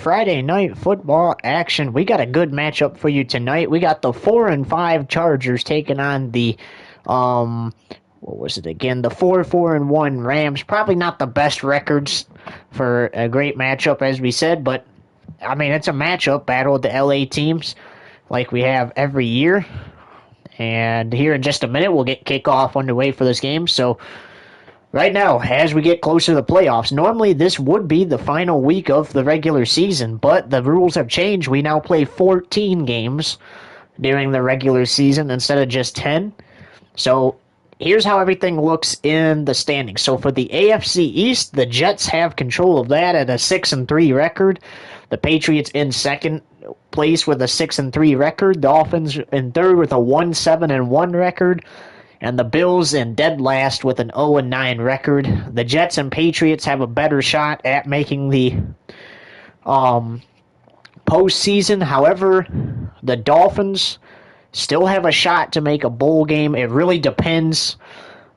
Friday night football action. We got a good matchup for you tonight. We got the 4-5 Chargers taking on the what was it again? The 4-4-1 Rams. Probably not the best records for a great matchup, as we said, but I mean it's a matchup battle of the LA teams like we have every year. And here in just a minute, we'll get kickoff underway for this game. So right now, as we get closer to the playoffs, normally this would be the final week of the regular season, but the rules have changed. We now play 14 games during the regular season instead of just 10. So here's how everything looks in the standings. So for the AFC East, the Jets have control of that at a 6-3 record. The Patriots in second place with a 6-3 record. Dolphins in third with a 1-7-1 record. And the Bills in dead last with an 0-9 record. The Jets and Patriots have a better shot at making the postseason. However, the Dolphins still have a shot to make a bowl game. It really depends.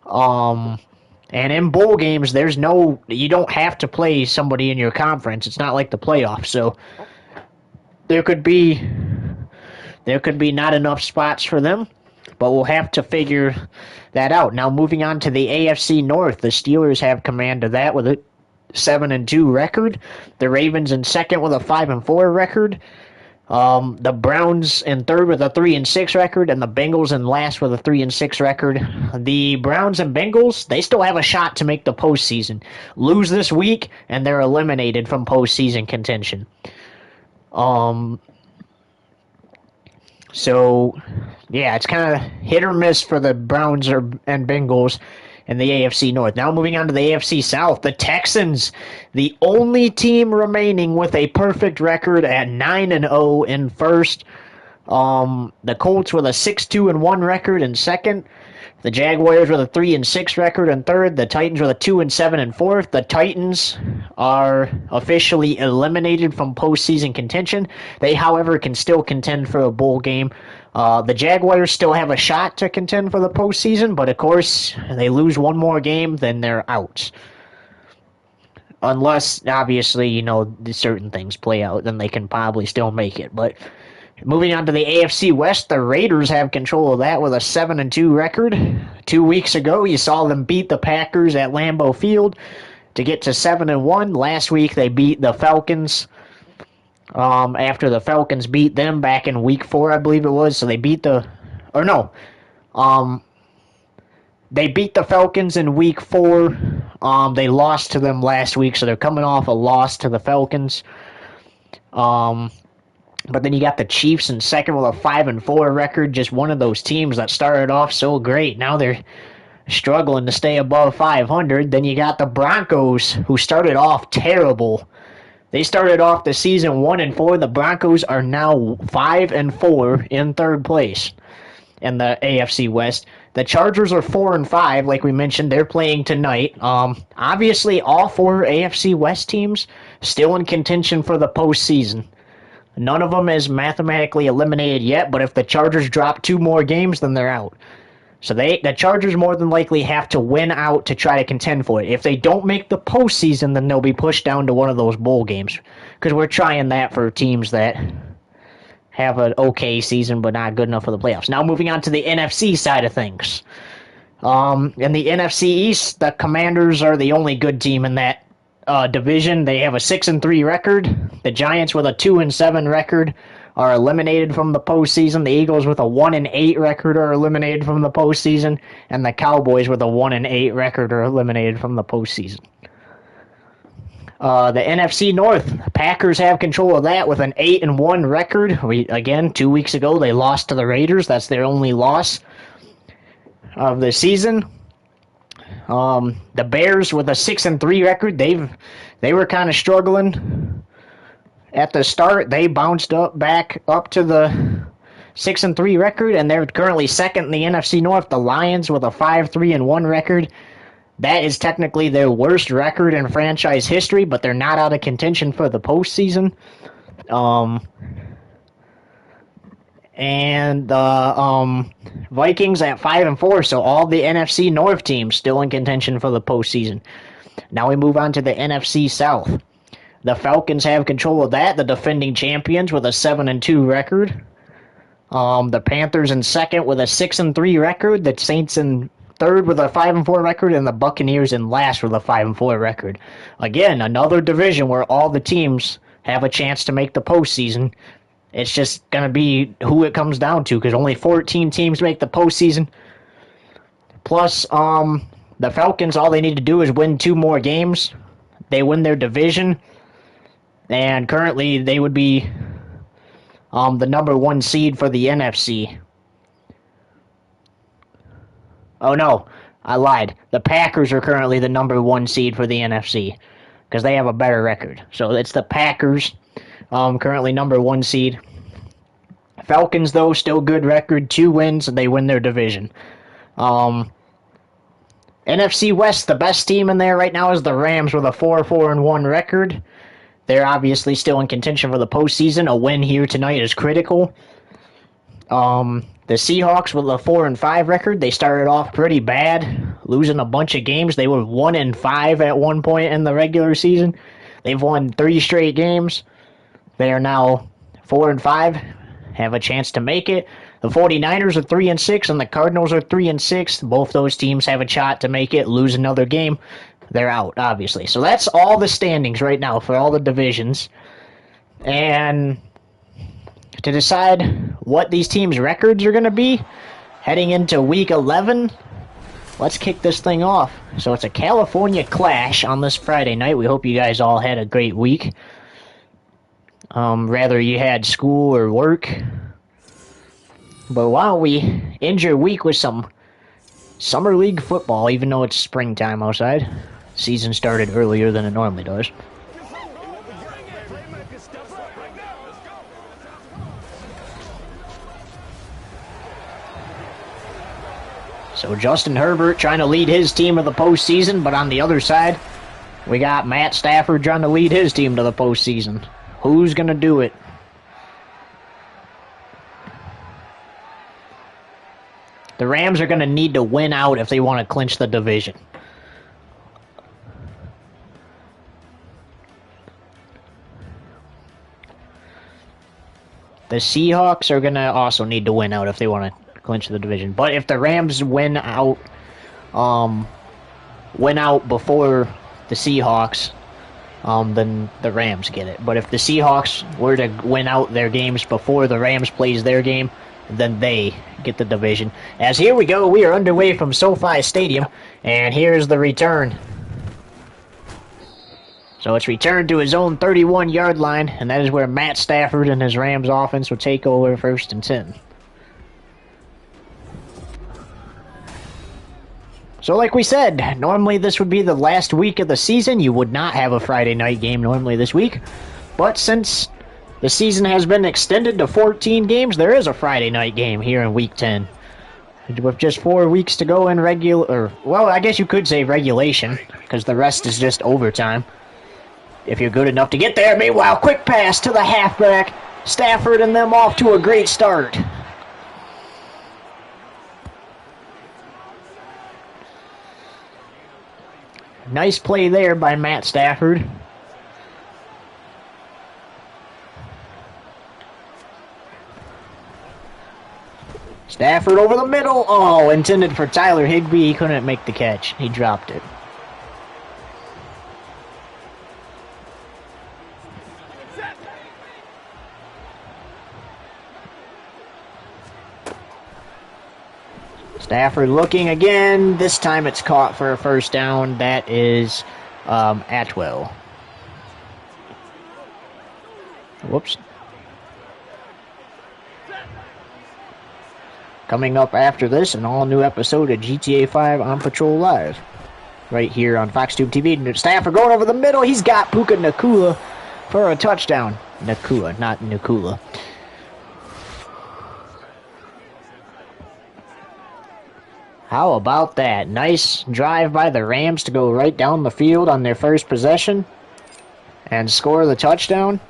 And in bowl games, you don't have to play somebody in your conference. It's not like the playoffs. So there could be not enough spots for them, but we'll have to figure that out. Now, moving on to the AFC North, the Steelers have command of that with a 7-2 record. The Ravens in second with a 5-4 record. The Browns in third with a 3-6 record, and the Bengals in last with a 3-6 record. The Browns and Bengals, they still have a shot to make the postseason. Lose this week, and they're eliminated from postseason contention. So, yeah, it's kind of hit or miss for the Browns and Bengals in the AFC North. Now moving on to the AFC South, the Texans, the only team remaining with a perfect record at 9-0 in first. The Colts with a 6-2-1 record in second. The Jaguars with a 3-6 record in third. The Titans with a 2-7 in fourth. The Titans are officially eliminated from postseason contention. They, however, can still contend for a bowl game. The Jaguars still have a shot to contend for the postseason, but of course, they lose one more game, then they're out. Unless, obviously, certain things play out, then they can probably still make it. But moving on to the AFC West, the Raiders have control of that with a 7-2 record. 2 weeks ago, you saw them beat the Packers at Lambeau Field to get to 7-1. Last week, they beat the Falcons. After the Falcons beat them back in week 4, I believe it was. So they beat they beat the Falcons in week 4. They lost to them last week, so they're coming off a loss to the Falcons. But then you got the Chiefs in second with a 5-4 record. Just one of those teams that started off so great. Now they're struggling to stay above 500. Then you got the Broncos, who started off terrible. They started off the season 1-4. The Broncos are now 5-4 in third place in the AFC West. The Chargers are 4-5, like we mentioned. They're playing tonight. Obviously, all 4 AFC West teams still in contention for the postseason. None of them is mathematically eliminated yet, but if the Chargers drop 2 more games, then they're out. So the Chargers more than likely have to win out to try to contend for it. If they don't make the postseason, then they'll be pushed down to one of those bowl games. Because we're trying that for teams that have an okay season but not good enough for the playoffs. Now moving on to the NFC side of things. In the NFC East, the Commanders are the only good team in that division. They have a 6-3 record. The Giants with a 2-7 record are eliminated from the postseason. The Eagles with a 1-8 record are eliminated from the postseason, and the Cowboys with a 1-8 record are eliminated from the postseason. The NFC North, Packers have control of that with an 8-1 record. Again, 2 weeks ago they lost to the Raiders. That's their only loss of the season. The Bears with a 6-3 record. They were kind of struggling at the start. They bounced back up to the 6-3 record, and they're currently second in the NFC North. The Lions with a 5-3-1 record. That is technically their worst record in franchise history, but they're not out of contention for the postseason. And the Vikings at 5-4, so all the NFC North teams still in contention for the postseason. Now we move on to the NFC South. The Falcons have control of that, the defending champions with a 7-2 record. The Panthers in second with a 6-3 record. The Saints in third with a 5-4 record, and the Buccaneers in last with a 5-4 record. Again, another division where all the teams have a chance to make the postseason. It's just going to be who it comes down to, because only 14 teams make the postseason. Plus, the Falcons, all they need to do is win 2 more games. They win their division, and currently they would be the number 1 seed for the NFC. Oh no, I lied. The Packers are currently the number 1 seed for the NFC because they have a better record. So it's the Packers, currently number 1 seed. Falcons, though, still good record, 2 wins, and they win their division. NFC West, the best team in there right now is the Rams with a 4-4-1 record. They're obviously still in contention for the postseason. A win here tonight is critical. The Seahawks with a 4-5 record. They started off pretty bad, losing a bunch of games. They were 1-5 at one point in the regular season. They've won 3 straight games. They are now 4-5, have a chance to make it. The 49ers are 3-6, and the Cardinals are 3-6. Both those teams have a shot to make it. Lose another game, they're out, obviously. So that's all the standings right now for all the divisions. And to decide what these teams' records are going to be heading into Week 11, let's kick this thing off. So it's a California clash on this Friday night. We hope you guys all had a great week. Rather you had school or work. But why don't we end your week with some Summer League football, even though it's springtime outside. Season started earlier than it normally does. So Justin Herbert trying to lead his team to the postseason, but on the other side, we got Matt Stafford trying to lead his team to the postseason. Who's going to do it? The Rams are going to need to win out if they want to clinch the division. The Seahawks are going to also need to win out if they want to clinch the division. But if the Rams win out before the Seahawks, then the Rams get it. But if the Seahawks were to win out their games before the Rams plays their game, then they get the division. As here we go, we are underway from SoFi Stadium, and here's the return. So it's returned to his own 31-yard line, and that is where Matt Stafford and his Rams offense will take over 1st and 10. So like we said, normally this would be the last week of the season. You would not have a Friday night game normally this week. But since the season has been extended to 14 games, there is a Friday night game here in Week 10. With just 4 weeks to go in well, I guess you could say regulation, because the rest is just overtime. If you're good enough to get there. Meanwhile, quick pass to the halfback. Stafford and them off to a great start. Nice play there by Matt Stafford. Stafford over the middle. Oh, intended for Tyler Higbee. He couldn't make the catch. He dropped it. Stafford looking again. This time it's caught for a first down. That is Atwell. Whoops. Coming up after this, an all-new episode of GTA 5 On Patrol Live. Right here on FoxTube TV. Stafford going over the middle. He's got Puka Nacua for a touchdown. Nacua, not Nacula. How about that? Nice drive by the Rams to go right down the field on their first possession and score the touchdown.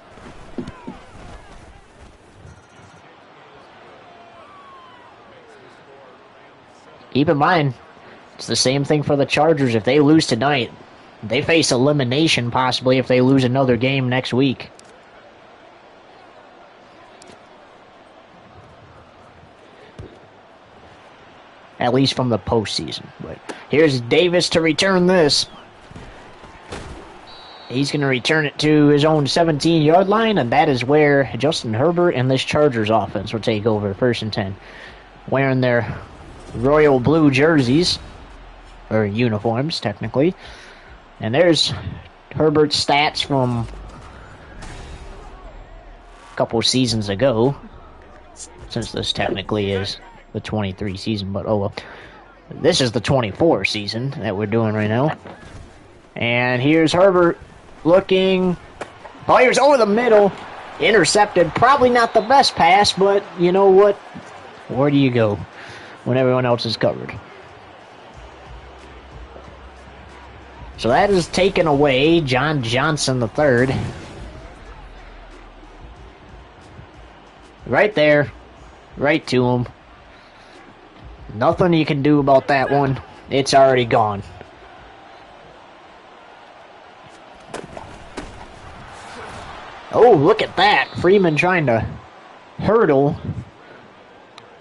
Keep in mind, it's the same thing for the Chargers. If they lose tonight, They face elimination possibly if they lose another game next week. At least from the postseason. But here's Davis to return this. He's going to return it to his own 17-yard line, and that is where Justin Herbert and this Chargers offense will take over, 1st and 10. Wearing their royal blue jerseys, or uniforms, technically. And there's Herbert's stats from a couple seasons ago, since this technically is the 23 season, but oh well. This is the 24 season that we're doing right now. And here's Herbert looking, fires over the middle, intercepted. Probably not the best pass, but you know what? Where do you go when everyone else is covered? So that is taken away. John Johnson III. Right there. Right to him. Nothing you can do about that one. It's already gone. Oh, look at that. Freeman trying to hurdle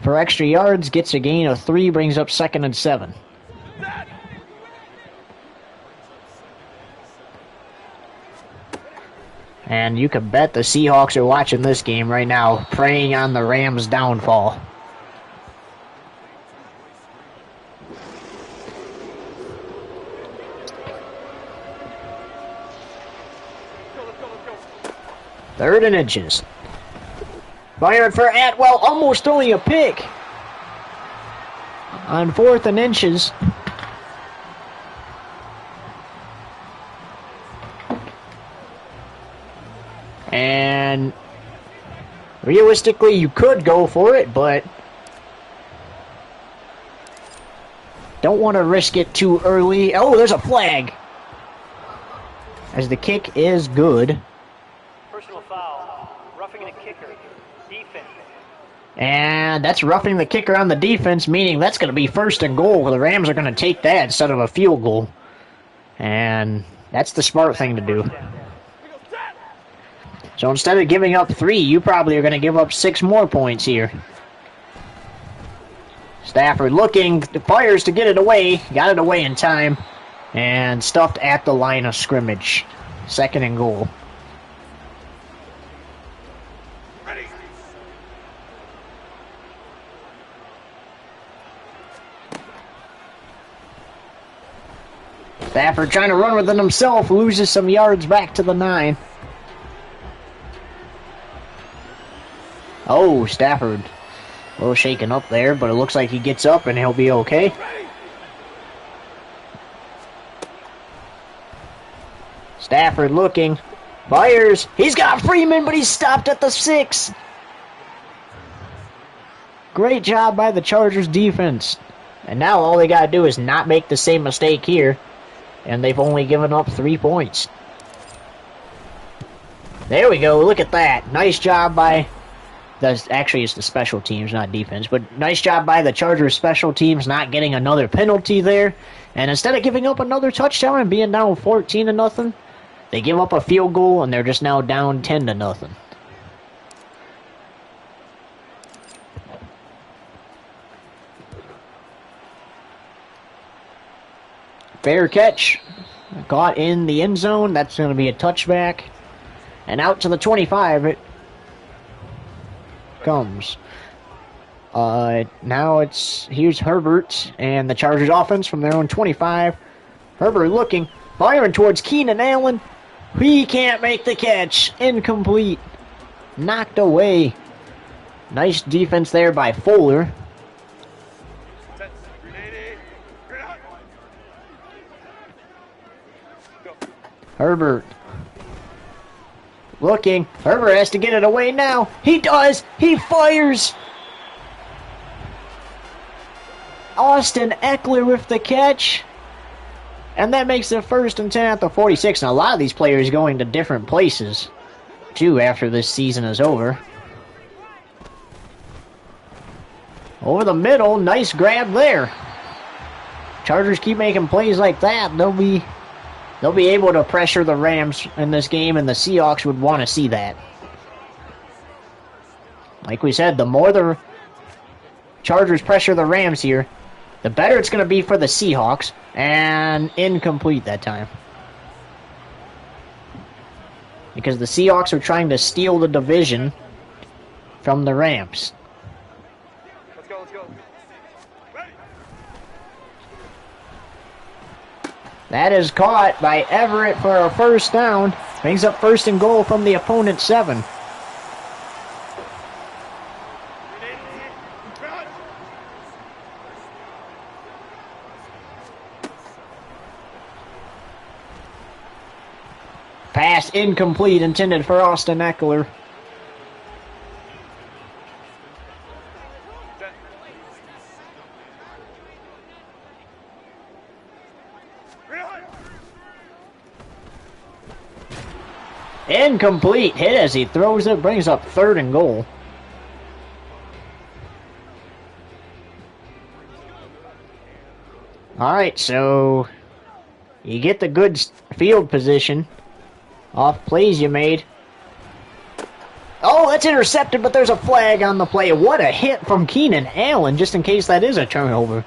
for extra yards. Gets a gain of 3. Brings up 2nd and 7. And you can bet the Seahawks are watching this game right now, preying on the Rams' downfall. Third and inches. Fired for Atwell, almost throwing a pick. On 4th and inches. And realistically, you could go for it, but don't want to risk it too early. Oh, there's a flag. As the kick is good. Personal foul. Roughing the kicker. Defense. And that's roughing the kicker on the defense, meaning that's going to be 1st and goal. The Rams are going to take that instead of a field goal. And that's the smart thing to do. So instead of giving up 3, you probably are going to give up 6 more points here. Stafford looking, fires to get it away. Got it away in time. And stuffed at the line of scrimmage. 2nd and goal. Ready. Stafford trying to run with it himself. Loses some yards back to the 9. Oh, Stafford. A little shaken up there, but it looks like he gets up and he'll be okay. Stafford looking. Fires. He's got Freeman, but he's stopped at the 6. Great job by the Chargers defense. And now all they got to do is not make the same mistake here. And they've only given up 3 points. There we go. Look at that. Nice job by... Actually, it's the special teams, not defense. But nice job by the Chargers special teams not getting another penalty there. And instead of giving up another touchdown and being down 14-0, they give up a field goal and they're just now down 10-0. Fair catch. Caught in the end zone. That's going to be a touchback. And out to the 25 it comes. Now here's Herbert and the Chargers offense from their own 25. Herbert looking, firing towards Keenan Allen. He can't make the catch. Incomplete. Knocked away. Nice defense there by Fuller. Herbert looking. Herbert has to get it away now. He does. He fires. Austin Eckler with the catch. And that makes it 1st and 10 at the 46. And a lot of these players going to different places, too, after this season is over. Over the middle. Nice grab there. Chargers keep making plays like that. They'll be They'll be able to pressure the Rams in this game, and the Seahawks would want to see that. Like we said, the more the Chargers pressure the Rams here, the better it's going to be for the Seahawks. And incomplete that time. Because the Seahawks are trying to steal the division from the Rams. Let's go, let's go. That is caught by Everett for a first down. Brings up 1st and goal from the opponent's 7. Pass incomplete, intended for Austin Eckler. Incomplete. Hit as he throws it. Brings up 3rd and goal. Alright, so you get the good field position off plays you made. Oh, that's intercepted, but there's a flag on the play. What a hit from Keenan Allen, just in case that is a turnover.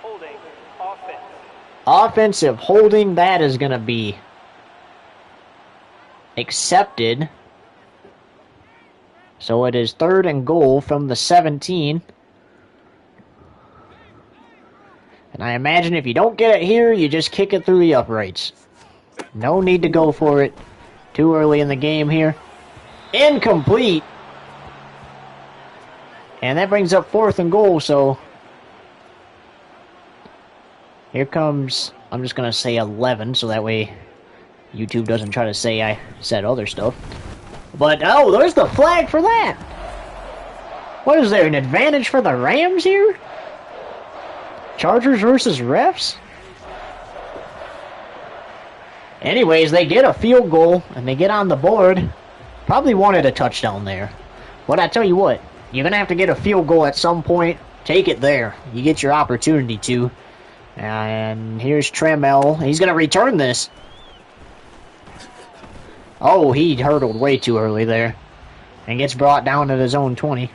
Holding. Offense. Offensive holding, that is going to be accepted. So it is 3rd and goal from the 17. And I imagine if you don't get it here, you just kick it through the uprights. No need to go for it too early in the game here. Incomplete. And that brings up 4th and goal, so here comes, I'm just going to say 11, so that way YouTube doesn't try to say I said other stuff. But, oh, there's the flag for that. What is there, an advantage for the Rams here? Chargers versus refs? Anyways, they get a field goal, and they get on the board. Probably wanted a touchdown there. But I tell you what, you're going to have to get a field goal at some point. Take it there. You get your opportunity to. And here's Trammell. He's going to return this. Oh, he hurdled way too early there. And gets brought down to his own 20.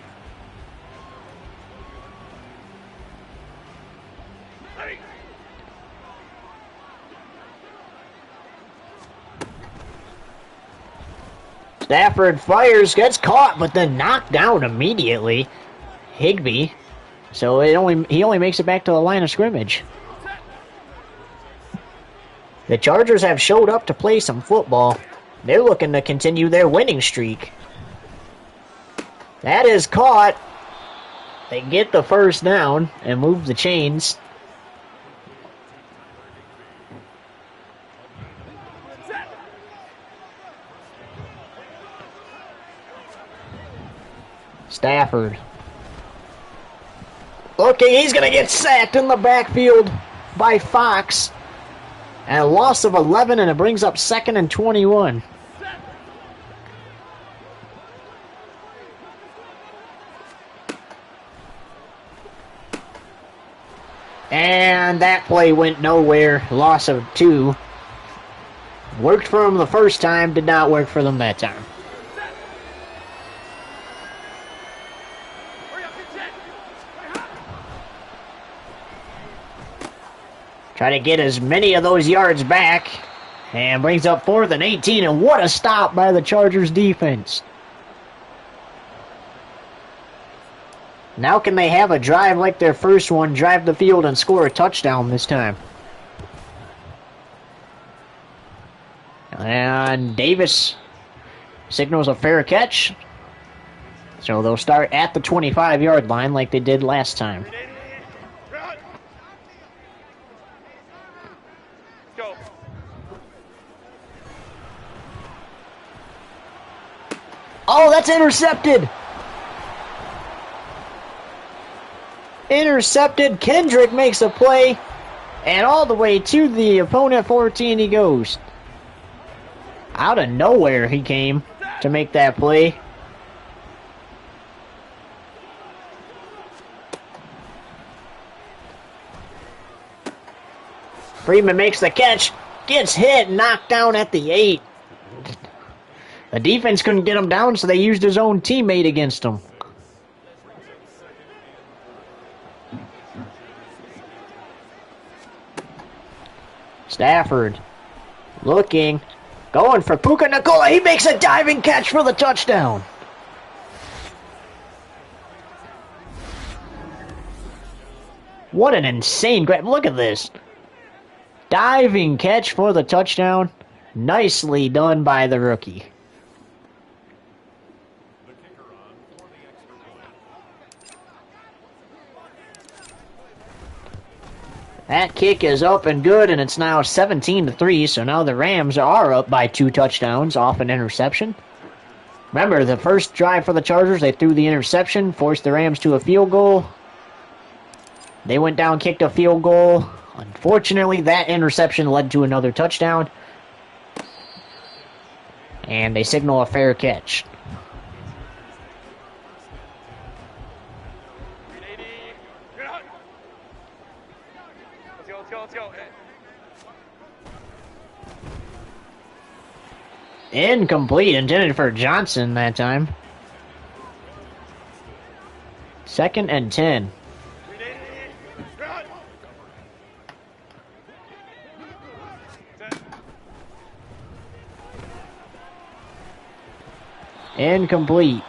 Stafford fires, gets caught, but then knocked down immediately. Higbee. So he only makes it back to the line of scrimmage. The Chargers have showed up to play some football. They're looking to continue their winning streak. That is caught. They get the first down and move the chains. Stafford. Looking, he's going to get sacked in the backfield by Fox. And a loss of 11, and it brings up 2nd and 21. And that play went nowhere. Loss of 2. Worked for them the first time, did not work for them that time. Try to get as many of those yards back. And brings up 4th and 18. And what a stop by the Chargers defense. Now can they have a drive like their first one, drive the field and score a touchdown this time? And Davis signals a fair catch. So they'll start at the 25-yard line like they did last time. Oh, that's intercepted. Intercepted. Kendrick makes a play. And all the way to the opponent 14 he goes. Out of nowhere he came to make that play. Freeman makes the catch, gets hit, knocked down at the 8. The defense couldn't get him down, so they used his own teammate against him. Stafford looking, going for Puka Nacua. He makes a diving catch for the touchdown. What an insane grab. Look at this. Diving catch for the touchdown. Nicely done by the rookie. That kick is up and good, and it's now 17-3, so now the Rams are up by 2 touchdowns off an interception. Remember, the first drive for the Chargers, they threw the interception, forced the Rams to a field goal. They went down, kicked a field goal. Unfortunately, that interception led to another touchdown. And they signal a fair catch. Incomplete, intended for Johnson that time. 2nd and 10. Incomplete.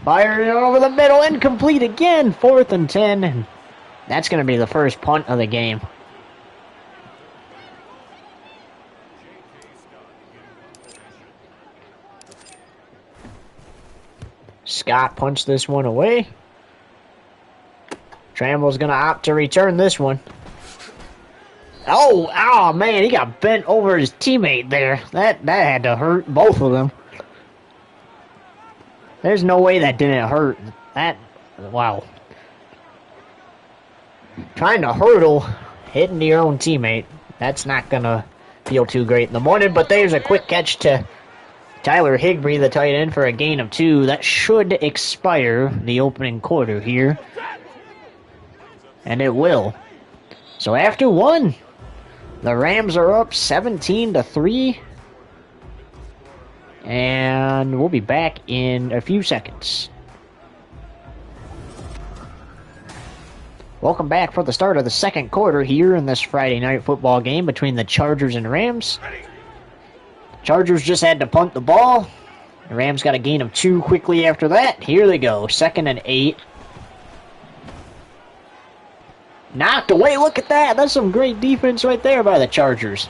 Fired it over the middle, incomplete again. 4th and 10. And that's going to be the first punt of the game. Scott punched this one away. Trammell's going to opt to return this one. Oh man, he got bent over his teammate there. That had to hurt both of them. There's no way that didn't hurt. Wow. Trying to hurdle, hitting your own teammate. That's not going to feel too great in the morning, but there's a quick catch to Tyler Higbee, the tight end, for a gain of 2. That should expire the opening quarter here. And it will. So after 1, the Rams are up 17-3. And we'll be back in a few seconds. Welcome back for the start of the second quarter here in this Friday night football game between the Chargers and Rams. Chargers just had to punt the ball. The Rams got a gain of 2 quickly after that. Here they go. 2nd and 8. Knocked away. Look at that. That's some great defense right there by the Chargers.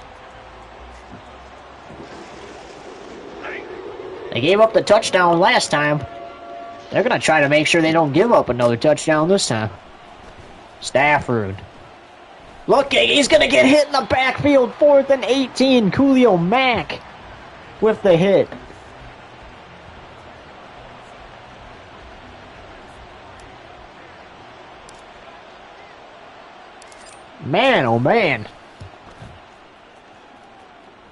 They gave up the touchdown last time. They're going to try to make sure they don't give up another touchdown this time. Stafford. Looking, he's going to get hit in the backfield. 4th and 18. Khalil Mack with the hit. Man, oh man.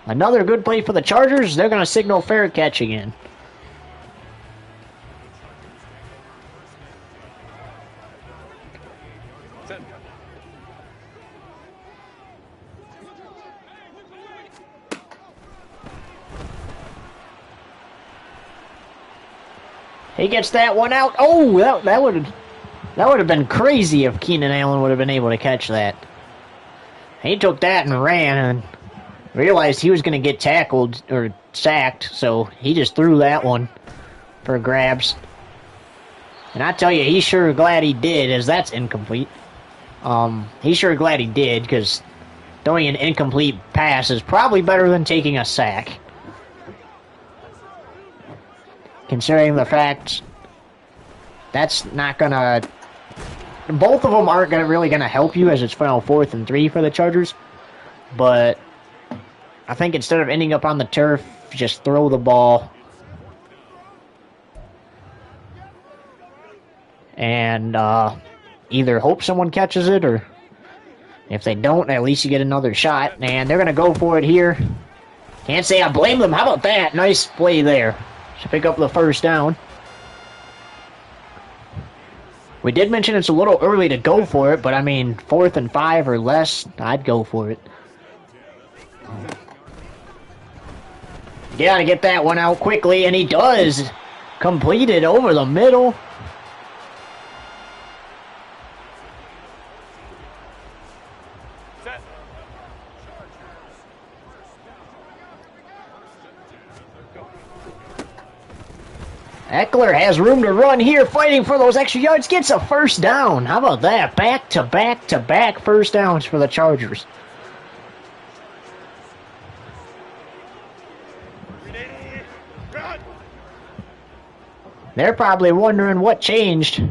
Another good play for the Chargers. They're going to signal fair catch again. He gets that one out. Oh, that would have been crazy if Keenan Allen would have been able to catch that. He took that and ran and realized he was going to get tackled or sacked, so he just threw that one for grabs. And I tell you, he's sure glad he did, as that's incomplete. He's sure glad he did, because throwing an incomplete pass is probably better than taking a sack. Considering the fact that's not going to... Both of them aren't really going to help you, as it's final 4th and 3 for the Chargers. But I think instead of ending up on the turf, just throw the ball. And either hope someone catches it or If they don't, at least you get another shot. And they're going to go for it here. Can't say I blame them. How about that? Nice play there to pick up the first down. We did mention it's a little early to go for it, but I mean, 4th and 5 or less, I'd go for it. Gotta get that one out quickly, and he does. Complete it over the middle. Eckler has room to run here, fighting for those extra yards, gets a first down. How about that? Back-to-back-to-back first downs for the Chargers. They're probably wondering what changed.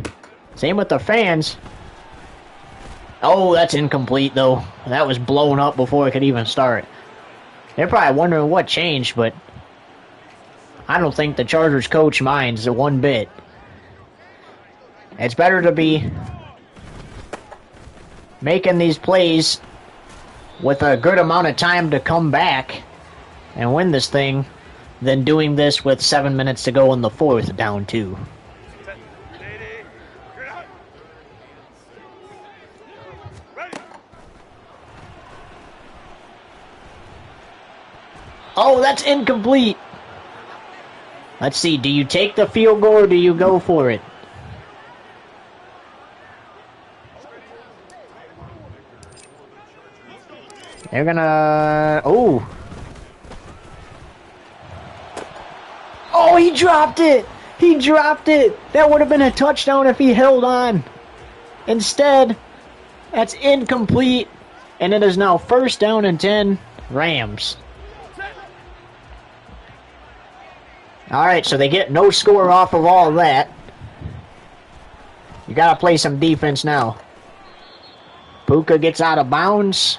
Same with the fans. Oh, that's incomplete, though. That was blown up before it could even start. They're probably wondering what changed, but I don't think the Chargers coach minds one bit. It's better to be making these plays with a good amount of time to come back and win this thing than doing this with 7 minutes to go in the fourth, down 2. Oh, that's incomplete. Let's see, do you take the field goal or do you go for it? They're gonna... Oh, he dropped it! He dropped it! That would have been a touchdown if he held on. Instead, that's incomplete. And it is now 1st down and 10, Rams. Alright, so they get no score off of all that. You gotta play some defense now. Puka gets out of bounds.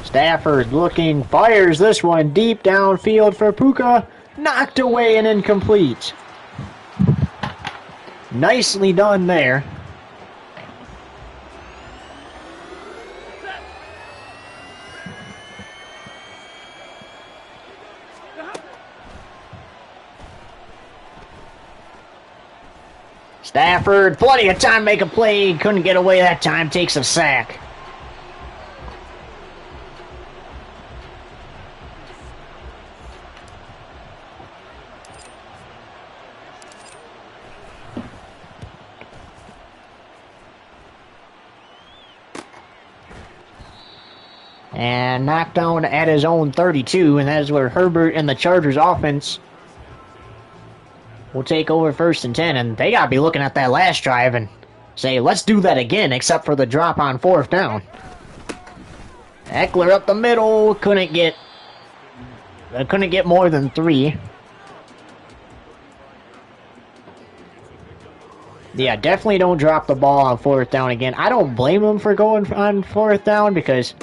Stafford looking, fires this one deep downfield for Puka. Knocked away and incomplete. Nicely done there. Stafford, plenty of time to make a play. Couldn't get away that time. Takes a sack. And knocked down at his own 32, and that is where Herbert and the Chargers offense will take over 1st and 10, and they got to be looking at that last drive and say, let's do that again, except for the drop on 4th down. Eckler up the middle, couldn't get more than 3. Yeah, definitely don't drop the ball on 4th down again. I don't blame them for going on 4th down because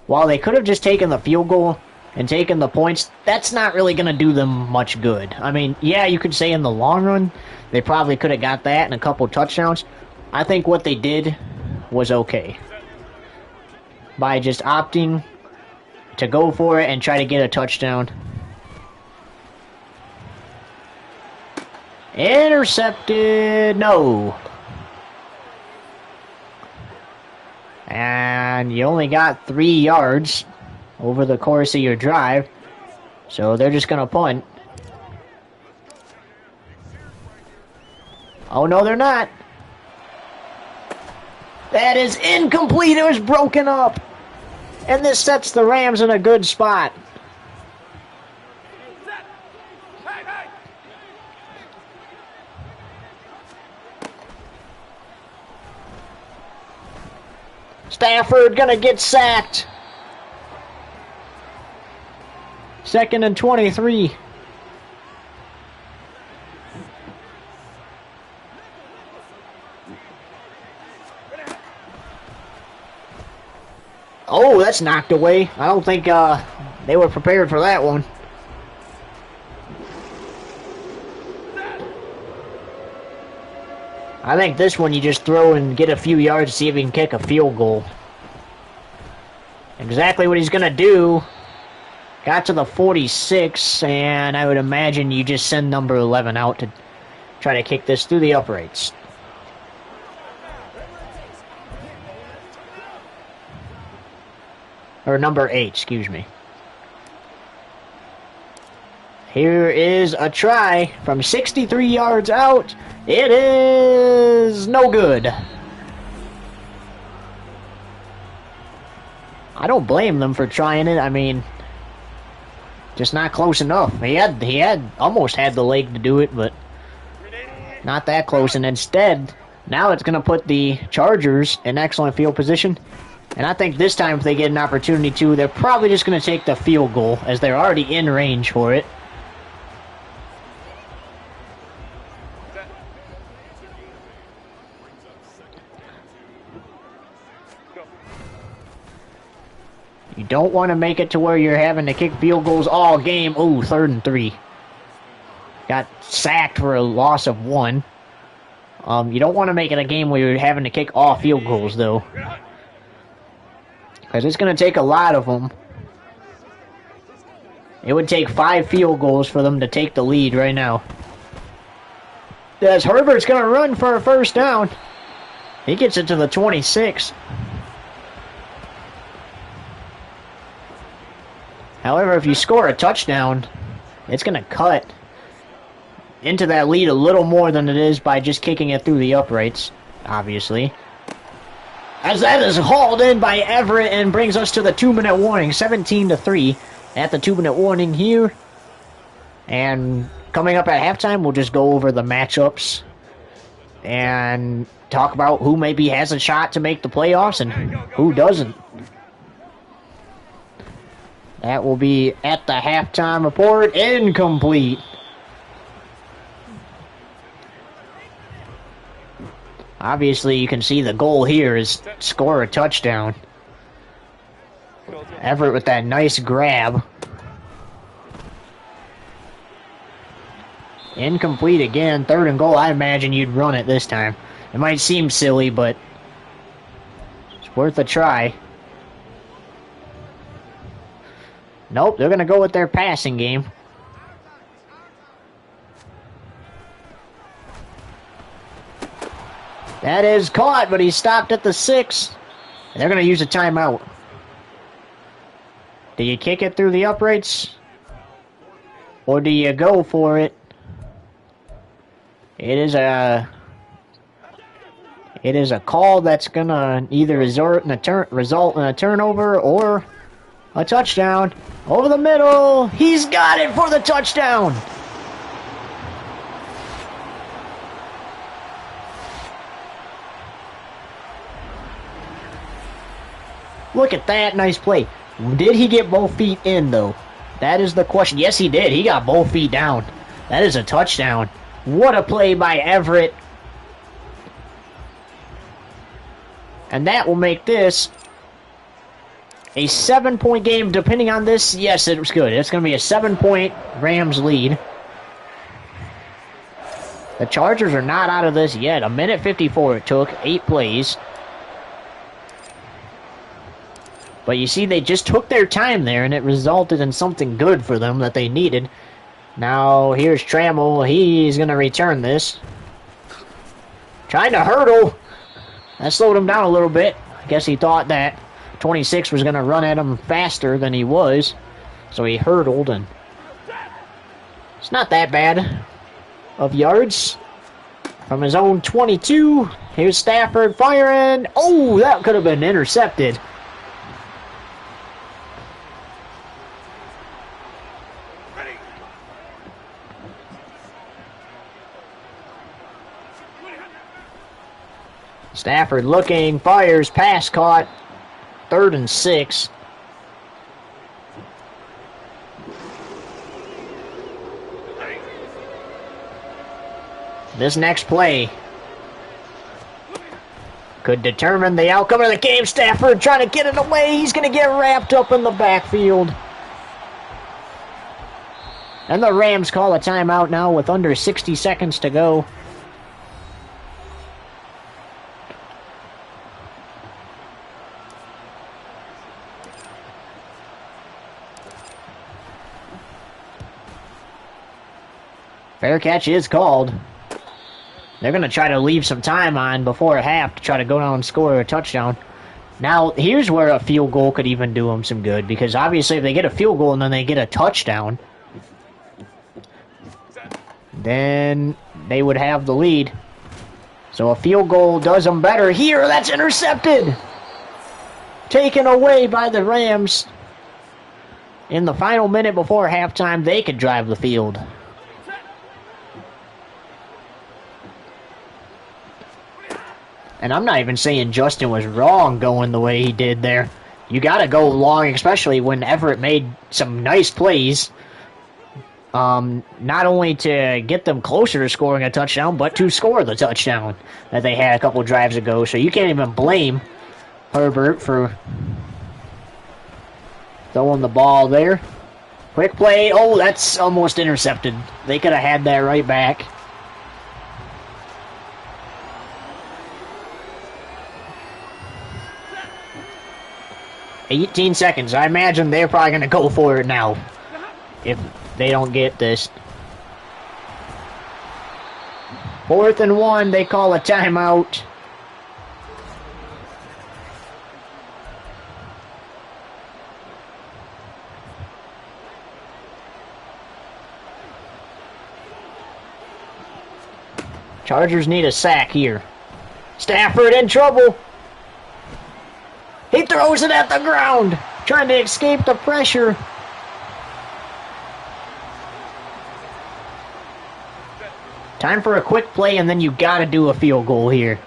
while they could have just taken the field goal and taken the points, that's not really going to do them much good. I mean, yeah, you could say in the long run, they probably could have got that and a couple touchdowns. I think what they did was okay. By just opting to go for it and try to get a touchdown. Intercepted. No. And you only got 3 yards over the course of your drive. So they're just going to punt. Oh, no, they're not. That is incomplete. It was broken up. And this sets the Rams in a good spot. Stafford gonna get sacked. 2nd and 23. Oh, that's knocked away. I don't think they were prepared for that one. I think this one you just throw and get a few yards to see if he can kick a field goal. Exactly what he's going to do. Got to the 46, and I would imagine you just send number 11 out to try to kick this through the uprights. Or number 8, excuse me. Here is a try from 63 yards out. It is no good. I don't blame them for trying it. I mean, just not close enough. He had almost had the leg to do it, but not that close. And instead, now it's going to put the Chargers in excellent field position. And I think this time if they get an opportunity to, they're probably just going to take the field goal as they're already in range for it. You don't want to make it to where you're having to kick field goals all game. Ooh, 3rd and 3. Got sacked for a loss of 1. You don't want to make it a game where you're having to kick all field goals, though. Because it's going to take a lot of them. It would take 5 field goals for them to take the lead right now. As Herbert's going to run for a first down. He gets it to the 26. However, if you score a touchdown, it's going to cut into that lead a little more than it is by just kicking it through the uprights, obviously. As that is hauled in by Everett and brings us to the 2-minute warning, 17-3 at the 2-minute warning here. And coming up at halftime, we'll just go over the matchups and talk about who maybe has a shot to make the playoffs and who doesn't. That will be at the halftime report. Incomplete. Obviously, you can see the goal here is score a touchdown. Everett with that nice grab. Incomplete again. 3rd and goal. I imagine you'd run it this time. It might seem silly, but it's worth a try. Nope, they're going to go with their passing game. That is caught, but he stopped at the 6. And they're going to use a timeout. Do you kick it through the uprights? Or do you go for it? It is a call that's going to either result in a turnover or a touchdown. Over the middle. He's got it for the touchdown. Look at that. Nice play. Did he get both feet in, though? That is the question. Yes, he did. He got both feet down. That is a touchdown. What a play by Everett. And that will make this a 7-point game, depending on this. Yes, it was good. It's going to be a 7-point Rams lead. The Chargers are not out of this yet. 1:54 it took. 8 plays. But you see, they just took their time there, and it resulted in something good for them that they needed. Now, here's Trammell. He's going to return this. Trying to hurdle. That slowed him down a little bit. I guess he thought that 26 was going to run at him faster than he was. So he hurdled, and it's not that bad of yards. From his own 22, here's Stafford firing. Oh, that could have been intercepted. Stafford looking, fires, pass caught. 3rd and 6. This next play. could determine the outcome of the game. Stafford trying to get it away. He's going to get wrapped up in the backfield. And the Rams call a timeout now with under 60 seconds to go. Fair catch is called. They're going to try to leave some time on before half to try to go down and score a touchdown. Now, here's where a field goal could even do them some good, because obviously if they get a field goal and then they get a touchdown, then they would have the lead. So a field goal does them better. Here, that's intercepted. Taken away by the Rams. In the final minute before halftime, they could drive the field. And I'm not even saying Justin was wrong going the way he did there. You got to go long, especially when Everett made some nice plays. Not only to get them closer to scoring a touchdown, but to score the touchdown that they had a couple drives ago. So you can't even blame Herbert for throwing the ball there. Quick play. Oh, that's almost intercepted. They could have had that right back. 18 seconds. I imagine they're probably going to go for it now if they don't get this. 4th and 1, they call a timeout. Chargers need a sack here. Stafford in trouble. He throws it at the ground, trying to escape the pressure. Time for a quick play, and then you got to do a field goal here.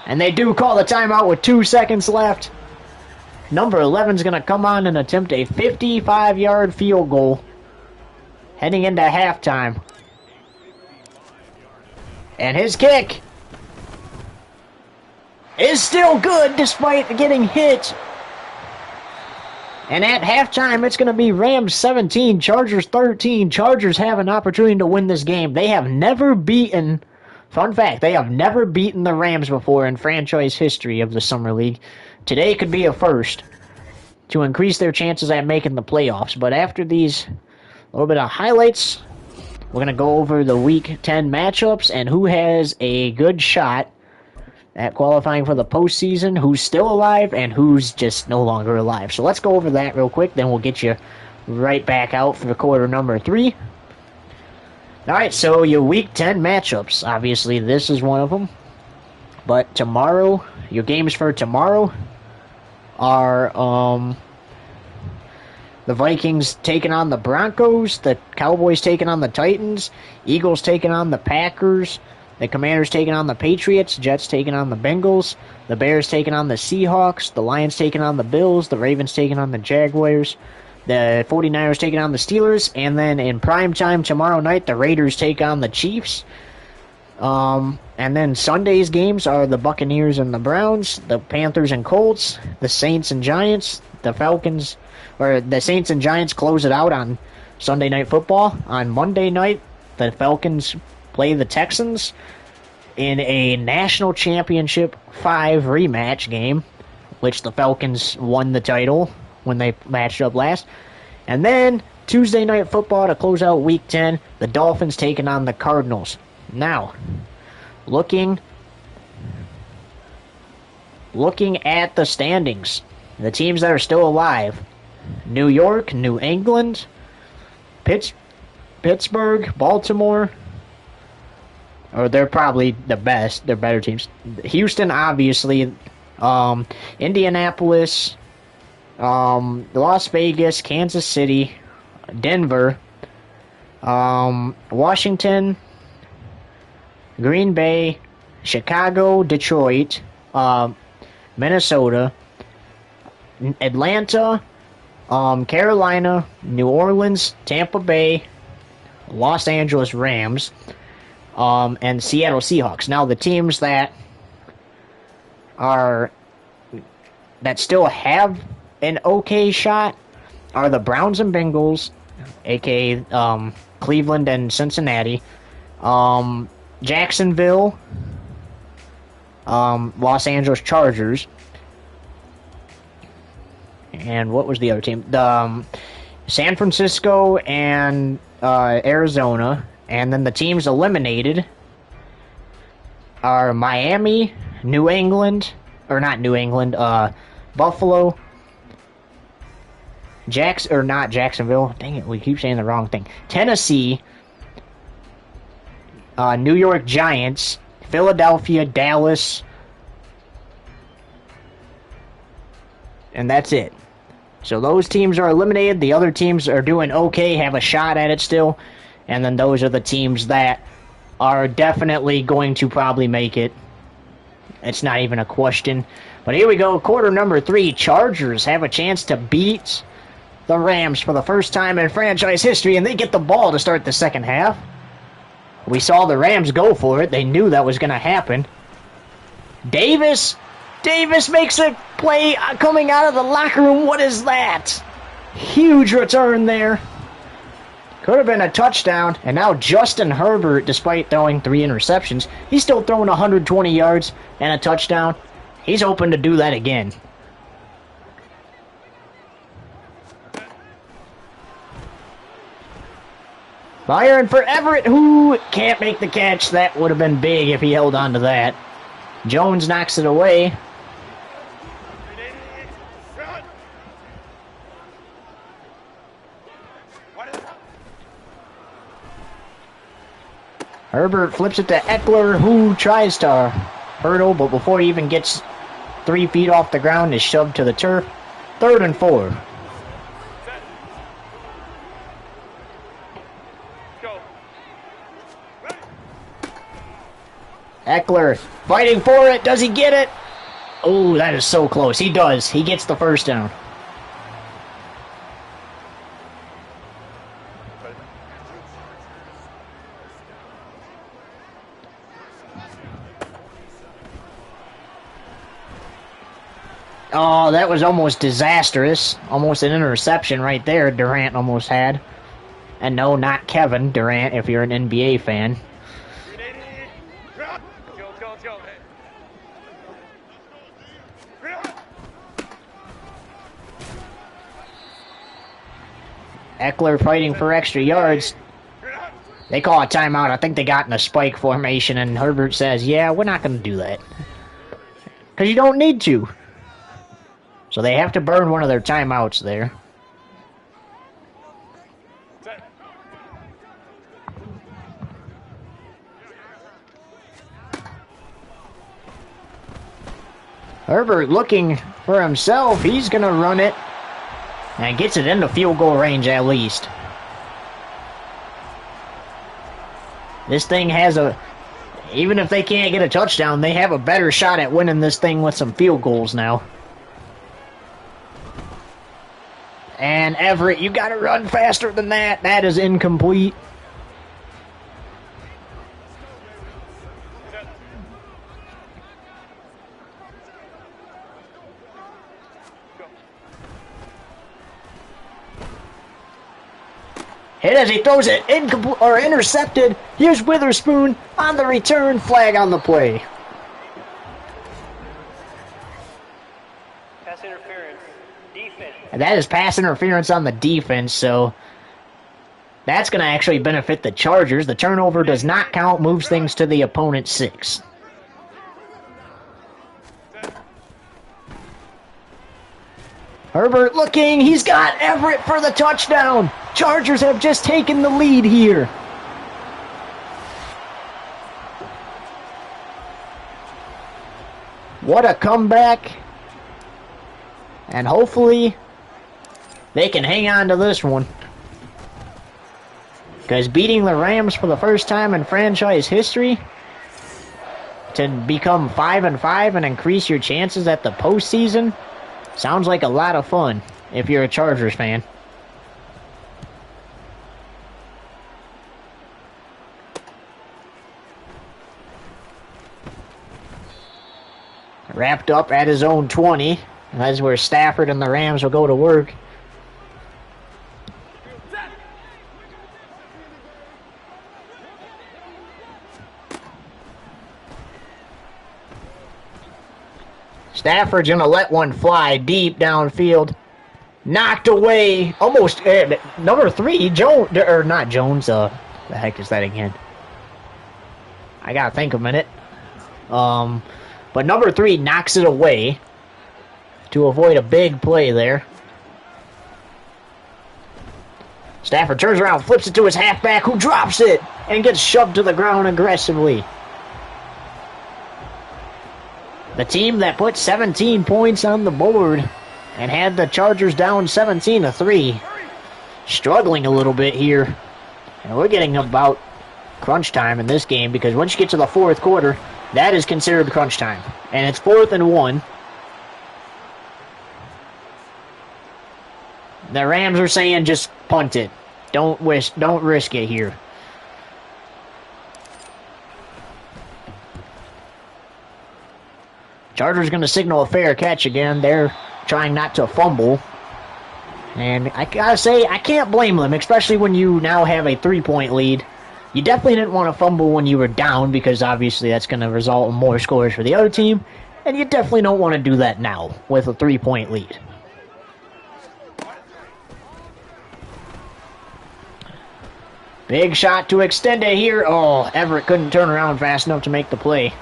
And they do call the timeout with 2 seconds left. Number 11 is going to come on and attempt a 55-yard field goal heading into halftime. And his kick is still good despite getting hit. And at halftime, it's going to be Rams 17, Chargers 13. Chargers have an opportunity to win this game. They have never beaten, fun fact, they have never beaten the Rams before in franchise history of the Summer League. Today could be a first to increase their chances at making the playoffs. But after these little bit of highlights, we're going to go over the Week 10 matchups and who has a good shot at qualifying for the postseason, who's still alive, and who's just no longer alive. So let's go over that real quick, then we'll get you right back out for quarter number 3. Alright, so your Week 10 matchups. Obviously, this is one of them. But tomorrow, your games for tomorrow are the Vikings taking on the Broncos, the Cowboys taking on the Titans, Eagles taking on the Packers, the Commanders taking on the Patriots, Jets taking on the Bengals, the Bears taking on the Seahawks, the Lions taking on the Bills, the Ravens taking on the Jaguars, the 49ers taking on the Steelers, and then in prime time tomorrow night, the Raiders take on the Chiefs. And then Sunday's games are the Buccaneers and the Browns, the Panthers and Colts, the Saints and Giants, the Falcons, or the Saints and Giants close it out on Sunday Night Football. On Monday night, the Falcons play the Texans in a National Championship 5 rematch game, which the Falcons won the title when they matched up last. And then Tuesday Night Football to close out Week 10, the Dolphins taking on the Cardinals. Now, looking at the standings, the teams that are still alive: New York, New England, Pittsburgh, Baltimore, or they're probably the best. They're better teams. Houston, obviously, Indianapolis, Las Vegas, Kansas City, Denver, Washington, Green Bay, Chicago, Detroit, Minnesota, Atlanta, Carolina, New Orleans, Tampa Bay, Los Angeles Rams, and Seattle Seahawks. Now, the teams that still have an okay shot are the Browns and Bengals, aka Cleveland and Cincinnati, Jacksonville, Los Angeles Chargers, and what was the other team? San Francisco and Arizona, and then the teams eliminated are Miami, New England, or not New England, Buffalo, not Jacksonville. Dang it, we keep saying the wrong thing. Tennessee, New York Giants, Philadelphia, Dallas, and that's it. So those teams are eliminated. The other teams are doing okay, have a shot at it still. And then those are the teams that are definitely going to probably make it. It's not even a question. But here we go, quarter number 3. Chargers have a chance to beat the Rams for the first time in franchise history, and they get the ball to start the second half. We saw the Rams go for it. They knew that was going to happen. Davis makes a play coming out of the locker room. What is that? Huge return there. Could have been a touchdown. And now Justin Herbert, despite throwing 3 interceptions, he's still throwing 120 yards and a touchdown. He's hoping to do that again. Firing for Everett, who can't make the catch. That would have been big if he held on to that. Jones knocks it away. Herbert flips it to Eckler, who tries to hurdle, but before he even gets 3 feet off the ground, is shoved to the turf. 3rd and 4. Eckler fighting for it. Does he get it? Oh, that is so close. He does. He gets the first down. Oh, that was almost disastrous. Almost an interception right there Durant almost had. And no, not Kevin Durant if you're an NBA fan. Eckler fighting for extra yards. They call a timeout. I think they got in a spike formation, and Herbert says, yeah, we're not going to do that. Because you don't need to. So they have to burn one of their timeouts there. Herbert looking for himself. He's going to run it. And gets it into field goal range at least. This thing has even if they can't get a touchdown, they have a better shot at winning this thing with some field goals now. And Everett, you got to run faster than that. That is incomplete. Hit as he throws it incomplete or intercepted. Here's Witherspoon on the return, flag on the play. Pass interference. Defense. And that is pass interference on the defense, so that's going to actually benefit the Chargers. The turnover does not count, moves things to the opponent's 6. Herbert looking, he's got Everett for the touchdown. Chargers have just taken the lead here. What a comeback. And hopefully they can hang on to this one. Because beating the Rams for the first time in franchise history to become 5-5 and increase your chances at the postseason sounds like a lot of fun if you're a Chargers fan. Wrapped up at his own 20. And that's where Stafford and the Rams will go to work. Stafford's going to let one fly deep downfield. Knocked away. Almost. Number 3, Jones. Or not Jones. The heck is that again? I got to think a minute. But number 3 knocks it away to avoid a big play there. Stafford turns around, flips it to his halfback, who drops it and gets shoved to the ground aggressively. The team that put 17 points on the board and had the Chargers down 17-3, struggling a little bit here. And we're getting about crunch time in this game because once you get to the fourth quarter, that is considered crunch time. And it's 4th and 1. The Rams are saying just punt it. Don't risk it here. Chargers going to signal a fair catch again. They're trying not to fumble. And I gotta say, I can't blame them, especially when you now have a 3-point lead. You definitely didn't want to fumble when you were down because obviously that's going to result in more scores for the other team. And you definitely don't want to do that now with a 3-point lead. Big shot to extend it here. Oh, Everett couldn't turn around fast enough to make the play.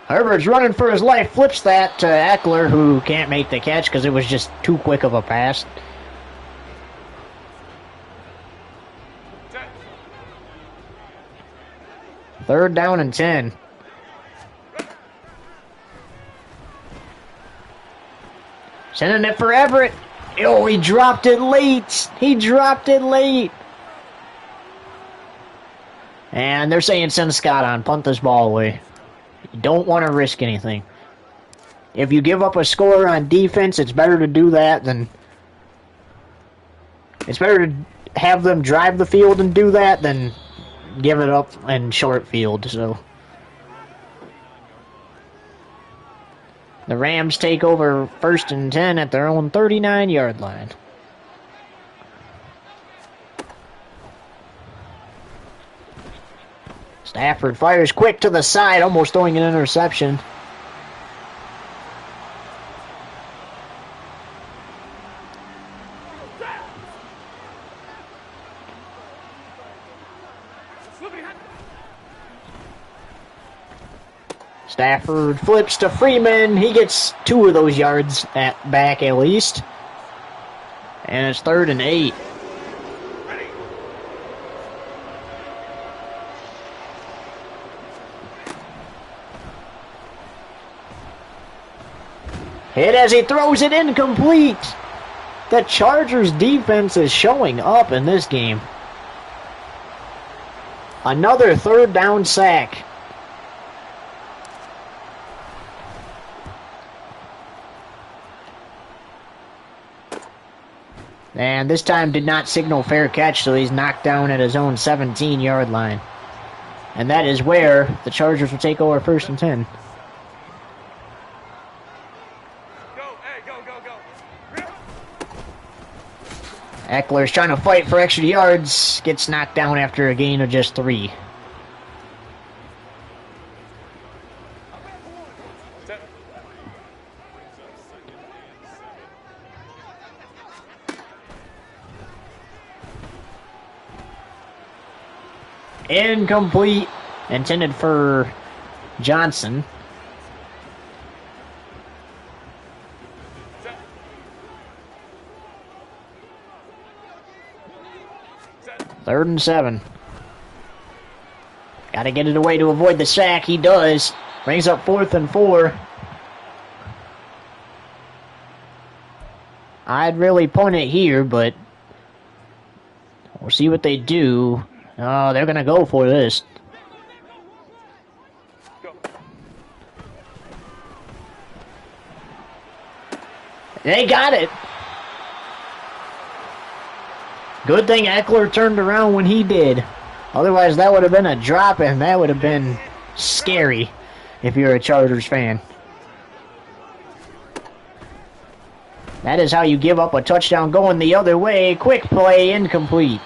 Herbert's running for his life, flips that to Eckler, who can't make the catch because it was just too quick of a pass. Third down and 10. Sending it for Everett. Oh, he dropped it late. He dropped it late. And they're saying send Scott on. Punt this ball away. You don't want to risk anything. If you give up a score on defense, it's better to do that than... It's better to have them drive the field and do that than give it up in short field, so... The Rams take over 1st and 10 at their own 39-yard line. Stafford fires quick to the side, almost throwing an interception. Stafford flips to Freeman. He gets 2 of those yards back at least. And it's 3rd and 8. Hit as he throws it incomplete. The Chargers defense is showing up in this game. Another 3rd down sack. And this time did not signal fair catch, so he's knocked down at his own 17-yard line. And that is where the Chargers will take over 1st and 10. Eckler's trying to fight for extra yards. Gets knocked down after a gain of just 3. Incomplete. Intended for Johnson. Third and 7. Got to get it away to avoid the sack. He does. Brings up 4th and 4. I'd really punt it here, but we'll see what they do. Oh, they're going to go for this. They got it. Good thing Eckler turned around when he did. Otherwise, that would have been a drop, and that would have been scary if you're a Chargers fan. That is how you give up a touchdown going the other way. Quick play, incomplete.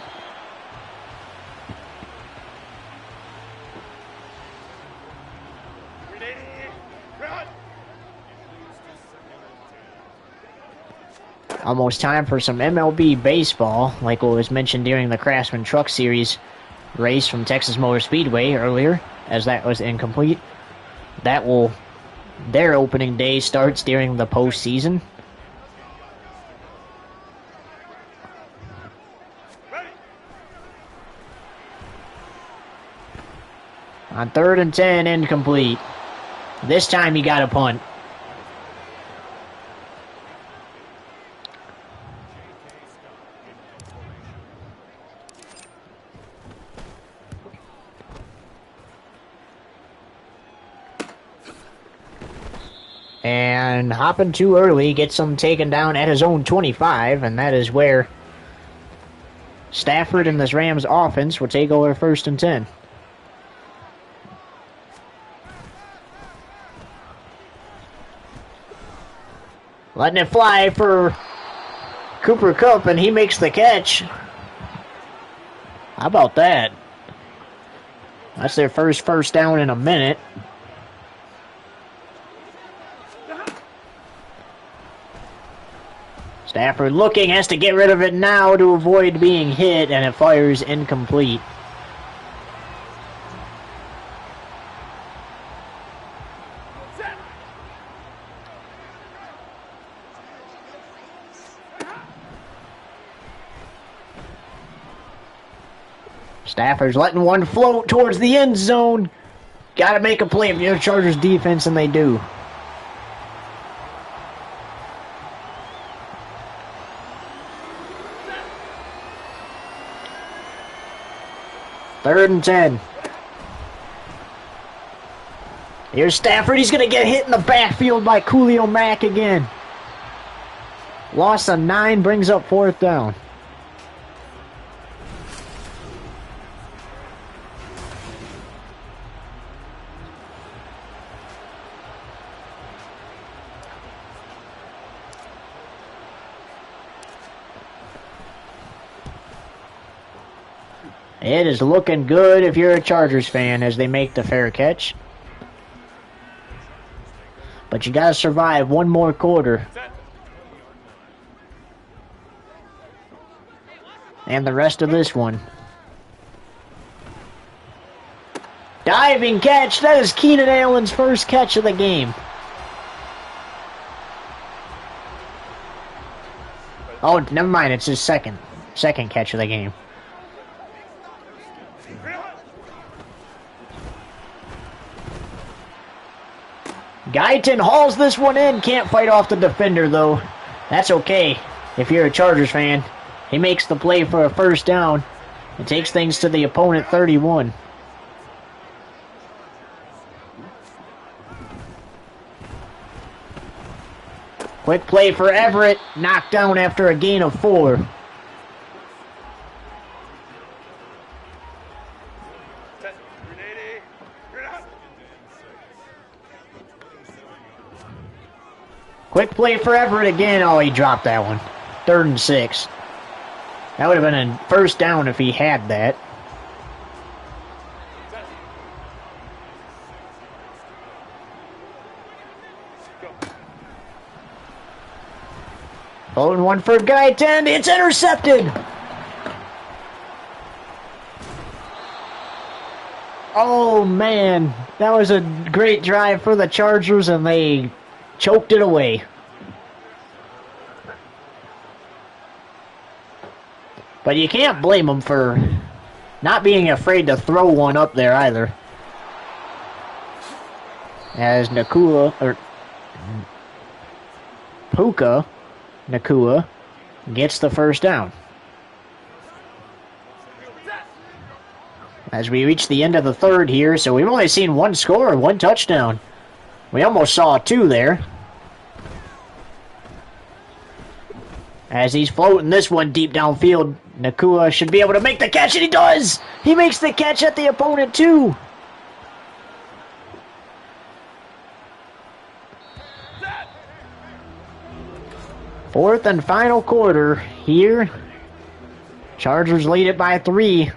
Almost time for some MLB baseball, like what was mentioned during the Craftsman Truck Series race from Texas Motor Speedway earlier, as that was incomplete. Their opening day starts during the postseason. On 3rd and 10, incomplete. This time he got a punt. And hopping too early gets him taken down at his own 25, and that is where Stafford and this Rams offense will take over 1st and 10. Letting it fly for Cooper Kupp, and he makes the catch. How about that? That's their first down in a minute. Stafford looking, has to get rid of it now to avoid being hit, and it fires incomplete. Stafford's letting one float towards the end zone. Got to make a play for your Chargers defense, and they do. Third and 10. Here's Stafford. He's going to get hit in the backfield by Khalil Mack again. Loss of 9 brings up 4th down. It is looking good if you're a Chargers fan as they make the fair catch. But you got to survive one more quarter. And the rest of this one. Diving catch. That is Keenan Allen's first catch of the game. Oh, never mind. It's his second catch of the game. Guyton hauls this one in. Can't fight off the defender, though. That's okay if you're a Chargers fan. He makes the play for a 1st down and takes things to the opponent 31. Quick play for Everett. Knocked down after a gain of 4. Quick play for Everett again. Oh, he dropped that one. 3rd and 6. That would have been a 1st down if he had that. Holding one for Guyton. It's intercepted. Oh, man. That was a great drive for the Chargers, and they choked it away. But you can't blame them for not being afraid to throw one up there either. As Puka Nacua gets the 1st down. As we reach the end of the 3rd here, so we've only seen one score, 1 touchdown. We almost saw 2 there. As he's floating this one deep downfield, Nakua should be able to make the catch, and he does! He makes the catch at the opponent, too! Fourth and final quarter here. Chargers lead it by 3.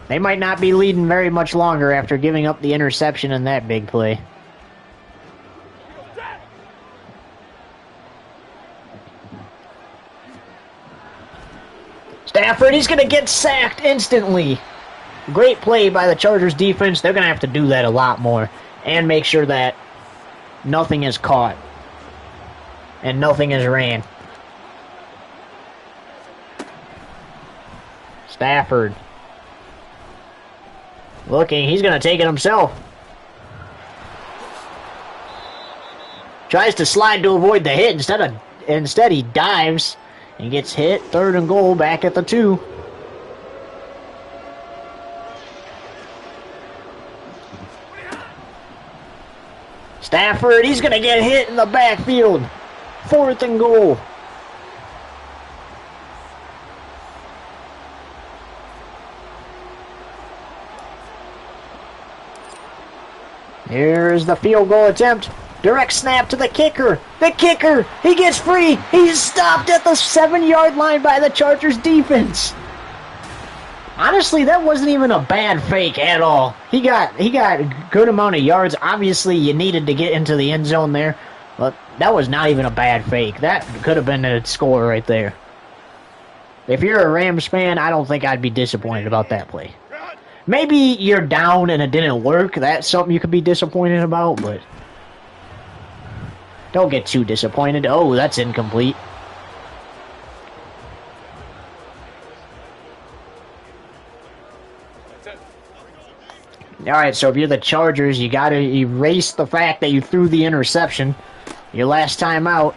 They might not be leading very much longer after giving up the interception in that big play. Stafford, he's going to get sacked instantly. Great play by the Chargers defense. They're going to have to do that a lot more and make sure that nothing is caught and nothing is ran. Stafford. Looking, he's going to take it himself. Tries to slide to avoid the hit. Instead he dives and gets hit. 3rd and goal, back at the 2. Stafford, he's going to get hit in the backfield. 4th and goal. Here's the field goal attempt. Direct snap to the kicker. The kicker, he gets free. He's stopped at the 7-yard line by the Chargers defense. Honestly, that wasn't even a bad fake at all. He got a good amount of yards. Obviously, you needed to get into the end zone there, but that was not even a bad fake. That could have been a score right there. If you're a Rams fan, I don't think I'd be disappointed about that play. Maybe you're down and it didn't work. That's something you could be disappointed about, but don't get too disappointed. Oh, that's incomplete. Alright, so if you're the Chargers, you got to erase the fact that you threw the interception your last time out.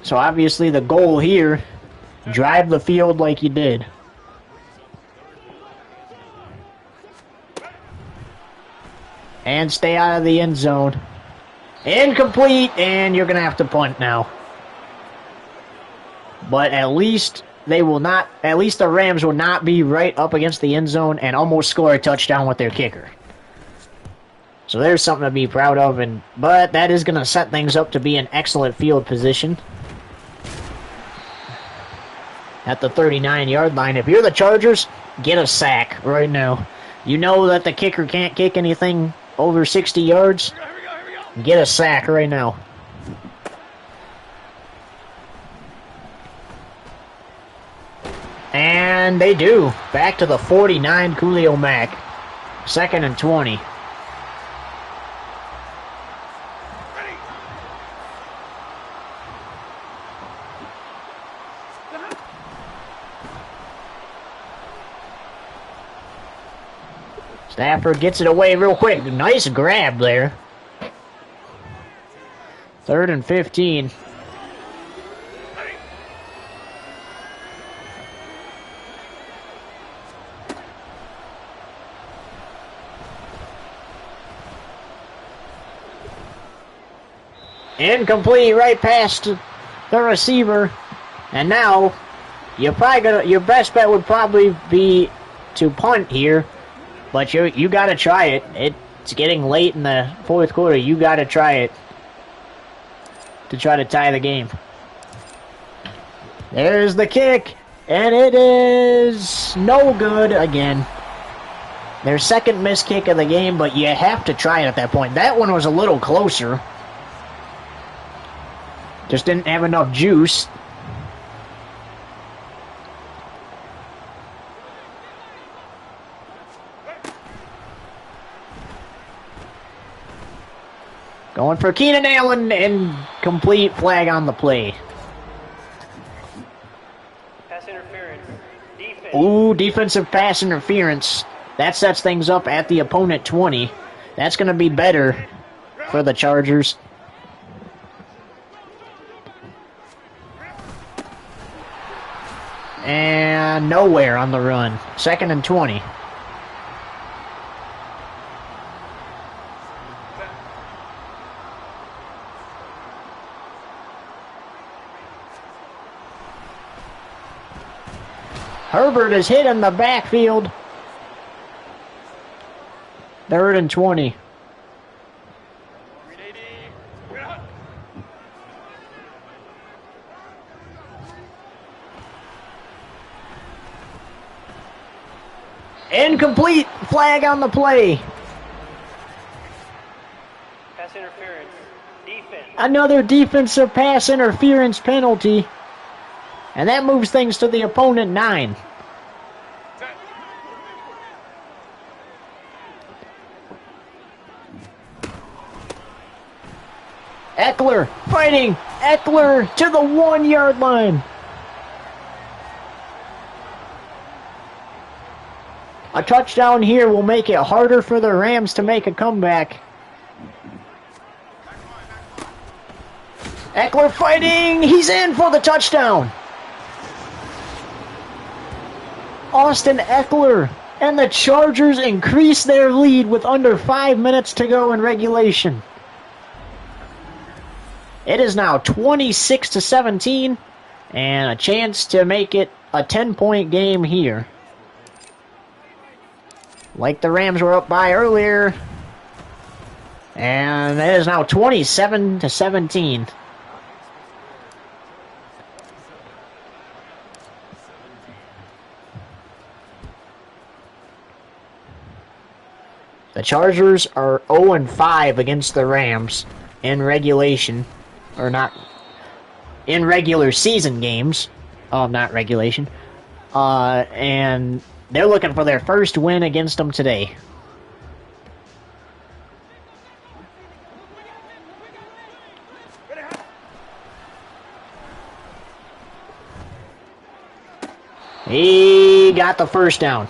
So obviously the goal here, drive the field like you did. And stay out of the end zone. Incomplete, and you're going to have to punt now. But at least the Rams will not be right up against the end zone and almost score a touchdown with their kicker. So there's something to be proud of, but that is going to set things up to be an excellent field position. At the 39-yard line. If you're the Chargers, get a sack right now. You know that the kicker can't kick anything over 60 yards. Get a sack right now. And they do. Back to the 49, Khalil Mack. 2nd and 20. Stafford gets it away real quick. Nice grab there. 3rd and 15. Incomplete, right past the receiver. And now, your best bet would probably be to punt here. But you got to try it. It's getting late in the 4th quarter. You got to try it to try to tie the game. There's the kick, and it is no good again. Their 2nd missed kick of the game, but you have to try it at that point. That one was a little closer. Just didn't have enough juice. Going for Keenan Allen, and complete flag on the play. Pass interference. Defense. Ooh, defensive pass interference. That sets things up at the opponent 20. That's going to be better for the Chargers. And nowhere on the run. 2nd and 20. Herbert is hit in the backfield. 3rd and 20. Incomplete. Flag on the play. Pass interference. Defense. Another defensive pass interference penalty. And that moves things to the opponent 9. Eckler fighting. Eckler to the 1-yard line. A touchdown here will make it harder for the Rams to make a comeback. Eckler fighting. He's in for the touchdown. Austin Eckler and the Chargers increase their lead with under 5 minutes to go in regulation. It is now 26-17 and a chance to make it a 10-point game here. Like the Rams were up by earlier. And it is now 27-17. The Chargers are 0-5 against the Rams in regulation. Or not. In regular season games. Oh, not regulation. And they're looking for their first win against them today. He got the first down.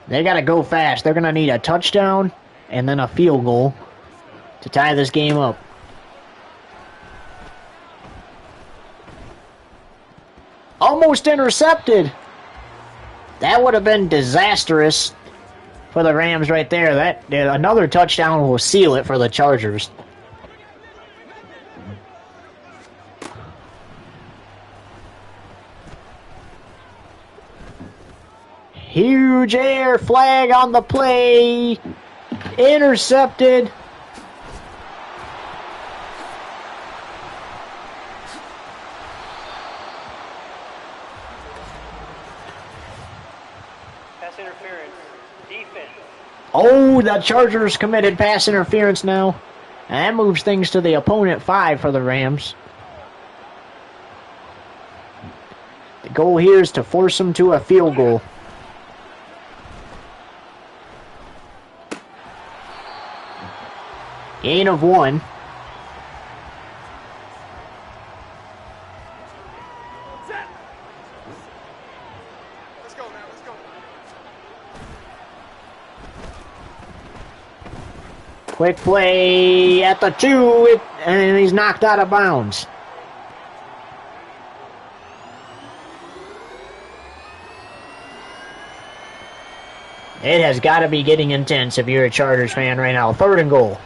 They got to go fast. They're going to need a touchdown and then a field goal to tie this game up. Almost intercepted. That would have been disastrous for the Rams right there. That another touchdown will seal it for the Chargers. Huge air flag on the play. Intercepted. Pass interference. Defense. Oh, the Chargers committed pass interference now. And that moves things to the opponent 5 for the Rams. The goal here is to force them to a field goal. Gain of 1. Let's go now, let's go. Quick play at the 2, and he's knocked out of bounds. It has got to be getting intense if you're a Chargers fan right now. 3rd and goal.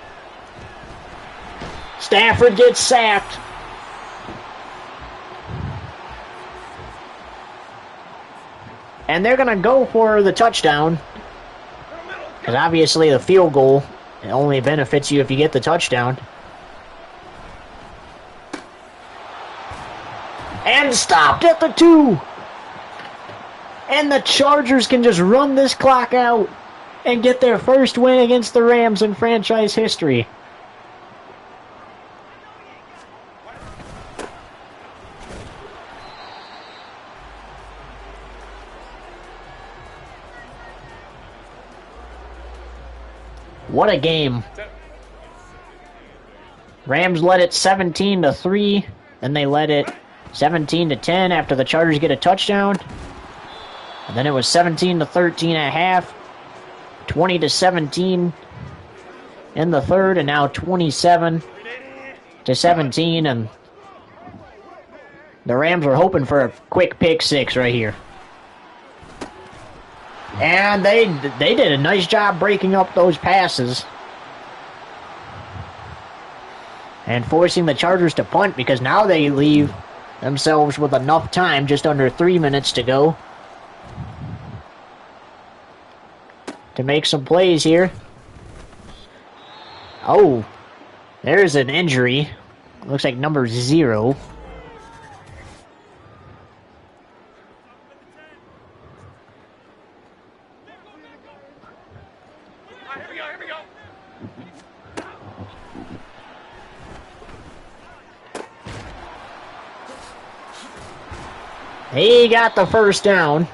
Stafford gets sacked. And they're going to go for the touchdown. Because obviously the field goal only benefits you if you get the touchdown. And stopped at the 2. And the Chargers can just run this clock out and get their first win against the Rams in franchise history. What a game. Rams led it 17-3, then they led it 17-10 after the Chargers get a touchdown. And then it was 17-13 at half, 20-17 in the 3rd, and now 27-17, and the Rams were hoping for a quick pick 6 right here. And they did a nice job breaking up those passes and forcing the Chargers to punt, because now they leave themselves with enough time, just under 3 minutes to go, to make some plays here. Oh, there's an injury. Looks like number 0. He got the first down.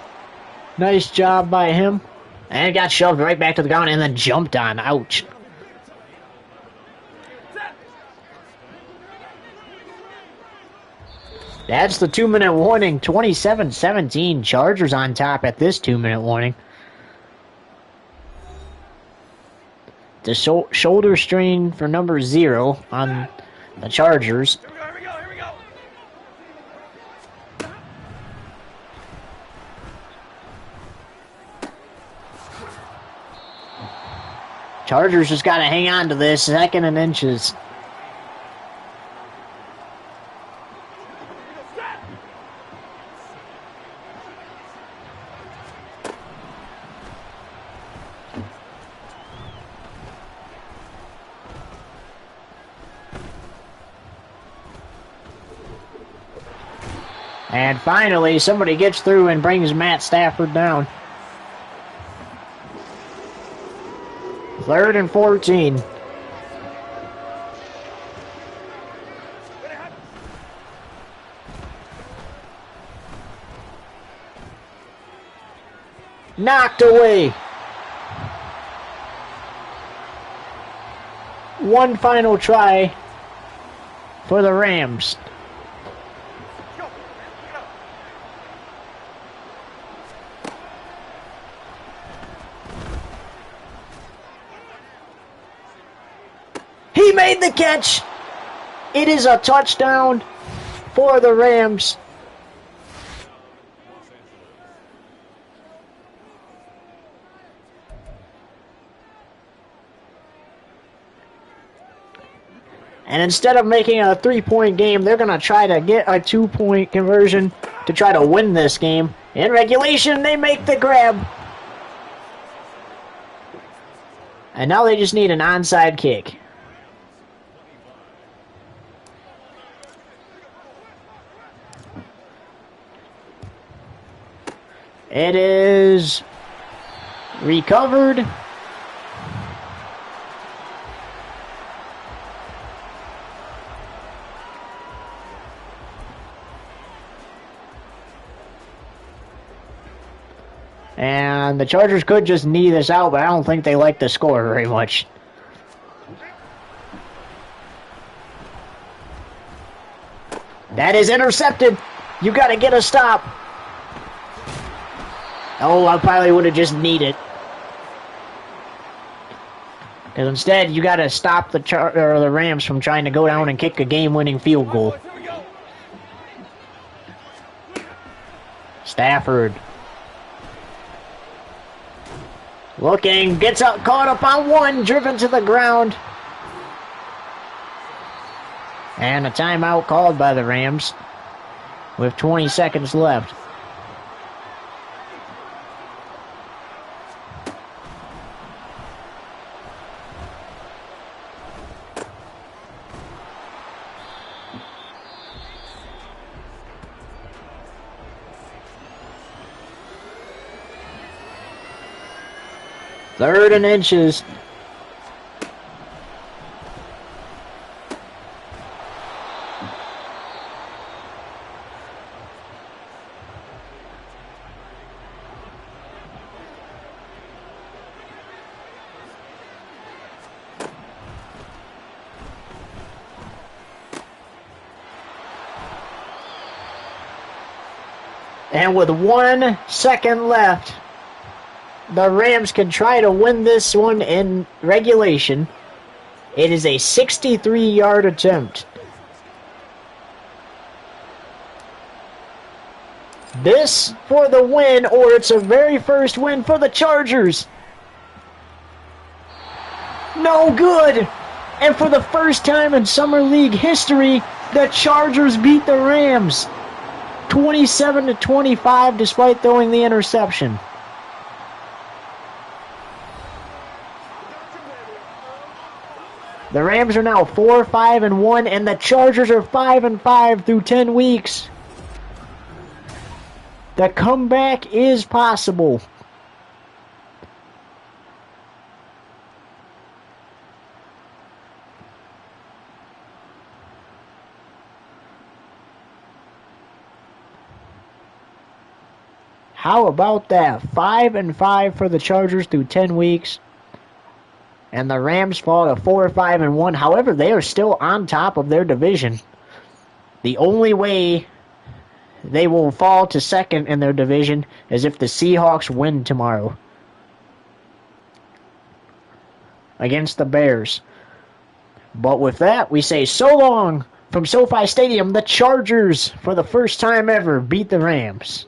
Nice job by him. And got shoved right back to the ground and then jumped on. Ouch. That's the 2-minute warning. 27-17. Chargers on top at this 2-minute warning. The shoulder strain for number 0 on the Chargers. Chargers just got to hang on to this. 2nd and inches. And finally, somebody gets through and brings Matt Stafford down. 3rd and 14. Knocked away. One final try for the Rams. He made the catch. It is a touchdown for the Rams. And instead of making a 3-point game, they're going to try to get a 2-point conversion to try to win this game. In regulation, they make the grab. And now they just need an onside kick. It is recovered. And the Chargers could just knee this out, but I don't think they like the score very much. That is intercepted. You got to get a stop. Oh, I probably would have just kneed it. Because instead, you got to stop the Rams from trying to go down and kick a game-winning field goal. Stafford. Looking, gets up, caught up on one, driven to the ground. And a timeout called by the Rams with 20 seconds left. Third and inches. And with 1 second left, the Rams can try to win this one in regulation. It is a 63-yard attempt. This for the win, or it's a very first win for the Chargers. No good. And for the first time in Summer League history, the Chargers beat the Rams 27-25 despite throwing the interception. The Rams are now 4-5-1, and the Chargers are 5-5 through 10 weeks. The comeback is possible. How about that? 5-5 for the Chargers through 10 weeks. And the Rams fall to 4-5-1. However, they are still on top of their division. The only way they will fall to second in their division is if the Seahawks win tomorrow against the Bears. But with that, we say so long from SoFi Stadium. The Chargers, for the first time ever, beat the Rams.